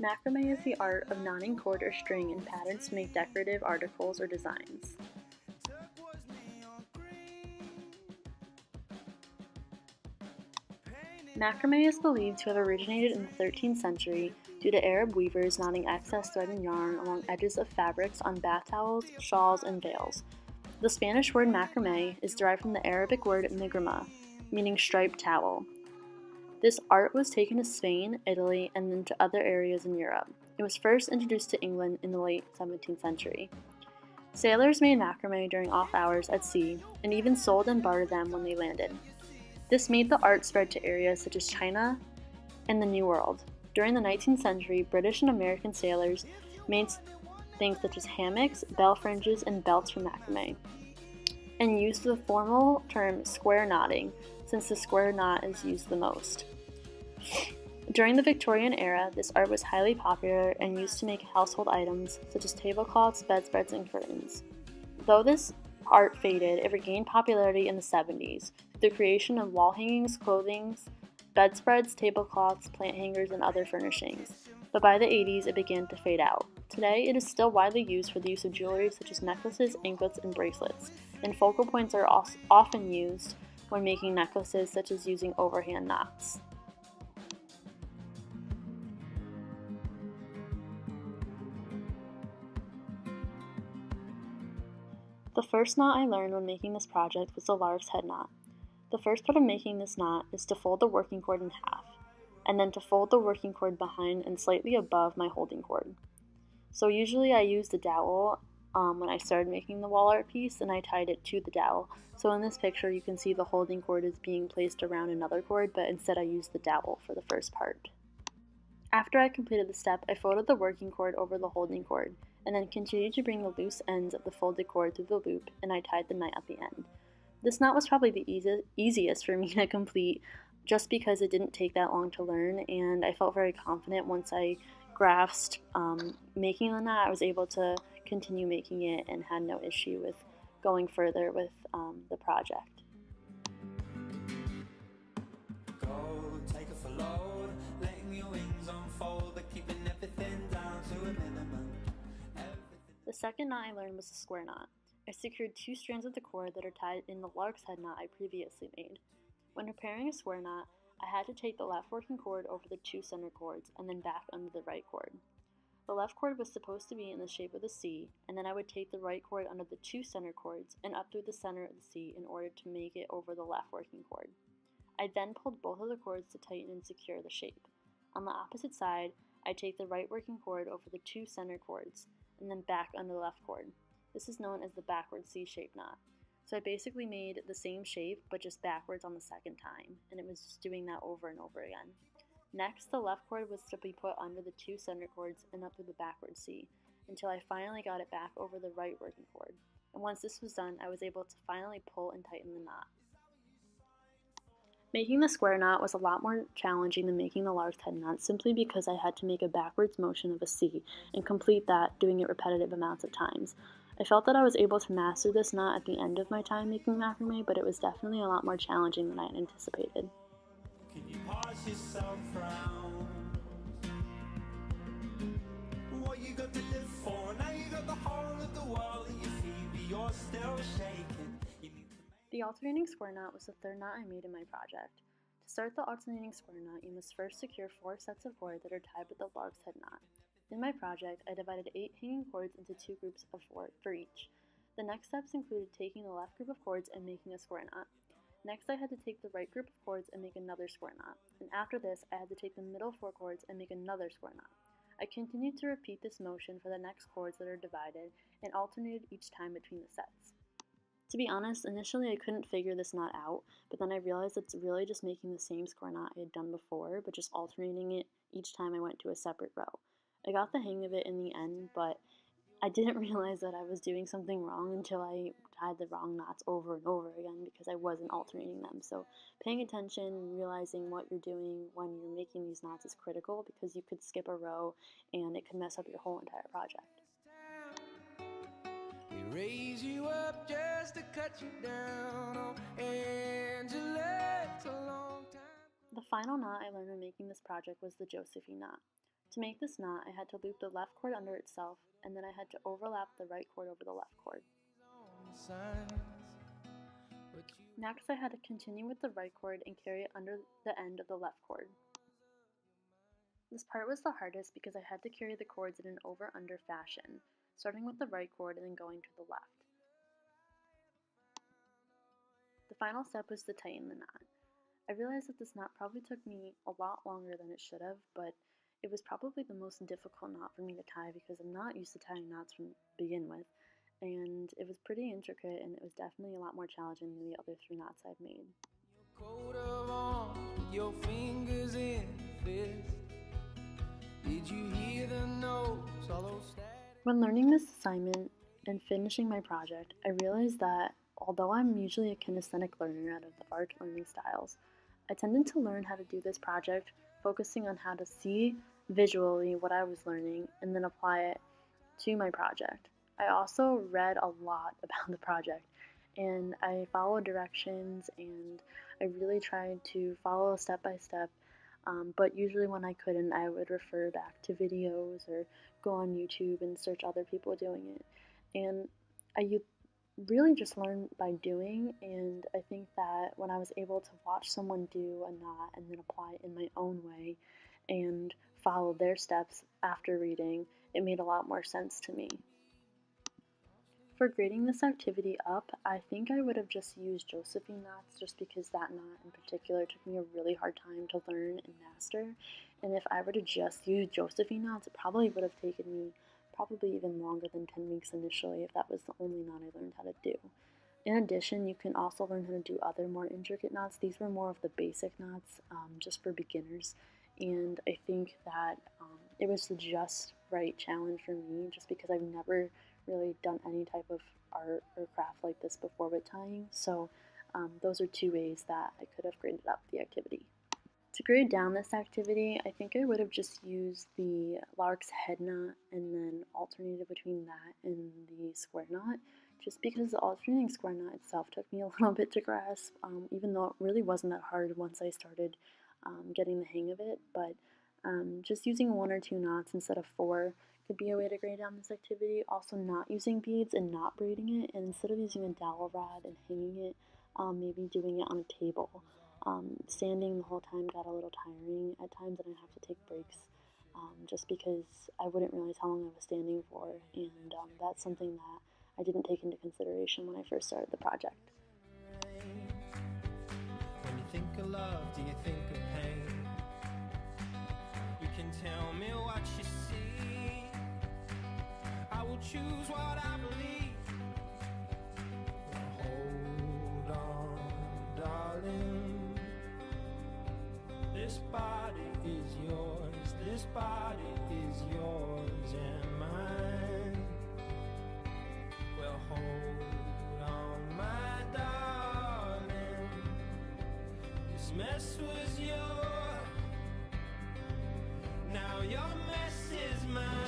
Macrame is the art of knotting cord or string in patterns to make decorative articles or designs. Macrame is believed to have originated in the 13th century due to Arab weavers knotting excess thread and yarn along edges of fabrics on bath towels, shawls, and veils. The Spanish word macrame is derived from the Arabic word migrama, meaning striped towel. This art was taken to Spain, Italy, and then to other areas in Europe. It was first introduced to England in the late 17th century. Sailors made macrame during off hours at sea and even sold and bartered them when they landed. This made the art spread to areas such as China and the New World. During the 19th century, British and American sailors made things such as hammocks, bell fringes, and belts from macrame, and used the formal term square knotting, since the square knot is used the most. During the Victorian era, this art was highly popular and used to make household items such as tablecloths, bedspreads, and curtains. Though this art faded, it regained popularity in the 70s through the creation of wall hangings, clothing, bedspreads, tablecloths, plant hangers, and other furnishings. But by the 80s, it began to fade out. Today, it is still widely used for the use of jewelry such as necklaces, anklets, and bracelets, and focal points are often used when making necklaces, such as using overhand knots. The first knot I learned when making this project was the lark's head knot. The first part of making this knot is to fold the working cord in half, and then to fold the working cord behind and slightly above my holding cord. So usually I use the dowel when I started making the wall art piece, and I tied it to the dowel. So in this picture you can see the holding cord is being placed around another cord, but instead I used the dowel for the first part. After I completed the step, I folded the working cord over the holding cord, and then continued to bring the loose ends of the folded cord through the loop, and I tied the knot at the end. This knot was probably the easiest for me to complete, just because it didn't take that long to learn, and I felt very confident once I grasped making the knot. I was able to continue making it and had no issue with going further with the project. The second knot I learned was the square knot. I secured 2 strands of the cord that are tied in the lark's head knot I previously made. When preparing a square knot, I had to take the left working cord over the 2 center cords and then back under the right cord. The left cord was supposed to be in the shape of the C, and then I would take the right cord under the 2 center cords and up through the center of the C in order to make it over the left working cord. I then pulled both of the cords to tighten and secure the shape. On the opposite side, I take the right working cord over the 2 center cords and then back under the left cord. This is known as the backward C-shaped knot. So I basically made the same shape but just backwards on the second time, and it was just doing that over and over again. Next, the left cord was to be put under the 2 center cords and up through the backward C until I finally got it back over the right working cord. And once this was done, I was able to finally pull and tighten the knot. Making the square knot was a lot more challenging than making the lark's head knot, simply because I had to make a backwards motion of a C and complete that, doing it repetitive amounts of times. I felt that I was able to master this knot at the end of my time making macrame, but it was definitely a lot more challenging than I had anticipated. Can you pause yourself around? What you got to live for? Now you got the whole of the world at your feet, but you're still shaking. The alternating square knot was the third knot I made in my project. To start the alternating square knot, you must first secure 4 sets of cord that are tied with the lark's head knot. In my project, I divided 8 hanging cords into 2 groups of 4 for each. The next steps included taking the left group of cords and making a square knot. Next, I had to take the right group of cords and make another square knot. And after this, I had to take the middle 4 cords and make another square knot. I continued to repeat this motion for the next cords that are divided and alternated each time between the sets. To be honest, initially I couldn't figure this knot out, but then I realized it's really just making the same square knot I had done before, but just alternating it each time I went to a separate row. I got the hang of it in the end, but I didn't realize that I was doing something wrong until I tied the wrong knots over and over again because I wasn't alternating them. So paying attention and realizing what you're doing when you're making these knots is critical, because you could skip a row and it could mess up your whole entire project. We raise you up just to cut you down. Oh, Angela, it's a long time. The final knot I learned when making this project was the Josephine knot. To make this knot, I had to loop the left cord under itself, and then I had to overlap the right cord over the left cord. Next, I had to continue with the right cord and carry it under the end of the left cord. This part was the hardest because I had to carry the cords in an over-under fashion, starting with the right cord and then going to the left. The final step was to tighten the knot. I realized that this knot probably took me a lot longer than it should have, but it was probably the most difficult knot for me to tie because I'm not used to tying knots to begin with, and it was pretty intricate and it was definitely a lot more challenging than the other 3 knots I've made. Coat of arms with your fingers in fist. Did you hear the notes, all those When learning this assignment and finishing my project, I realized that although I'm usually a kinesthetic learner out of the art learning styles, I tended to learn how to do this project focusing on how to see visually what I was learning and then apply it to my project. I also read a lot about the project and I followed directions and I really tried to follow step by step, but usually when I couldn't, I would refer back to videos or go on YouTube and search other people doing it. And I really just learn by doing, and I think that when I was able to watch someone do a knot and then apply it in my own way and follow their steps after reading, it made a lot more sense to me. For grading this activity up, I think I would have just used Josephine knots just because that knot in particular took me a really hard time to learn and master, and if I were to just use Josephine knots, it probably would have taken me probably even longer than 10 weeks initially if that was the only knot I learned how to do. In addition, you can also learn how to do other more intricate knots. These were more of the basic knots, just for beginners, and I think that it was the just right challenge for me just because I've never really done any type of art or craft like this before with tying, so those are 2 ways that I could have graded up the activity. To grade down this activity, I think I would have just used the lark's head knot and then alternated between that and the square knot, just because the alternating square knot itself took me a little bit to grasp, even though it really wasn't that hard once I started getting the hang of it, but just using 1 or 2 knots instead of 4 could be a way to grade down this activity. Also not using beads and not braiding it, and instead of using a dowel rod and hanging it, maybe doing it on a table. Standing the whole time got a little tiring at times and I have to take breaks just because I wouldn't realize how long I was standing for, and that's something that I didn't take into consideration when I first started the project. When you think of love, do you think of pain? You can tell me what you see. I will choose what I believe. Hold on, darling. This body is yours. This body is yours and mine. Well, hold on, my darling. This mess was yours. Now your mess is mine.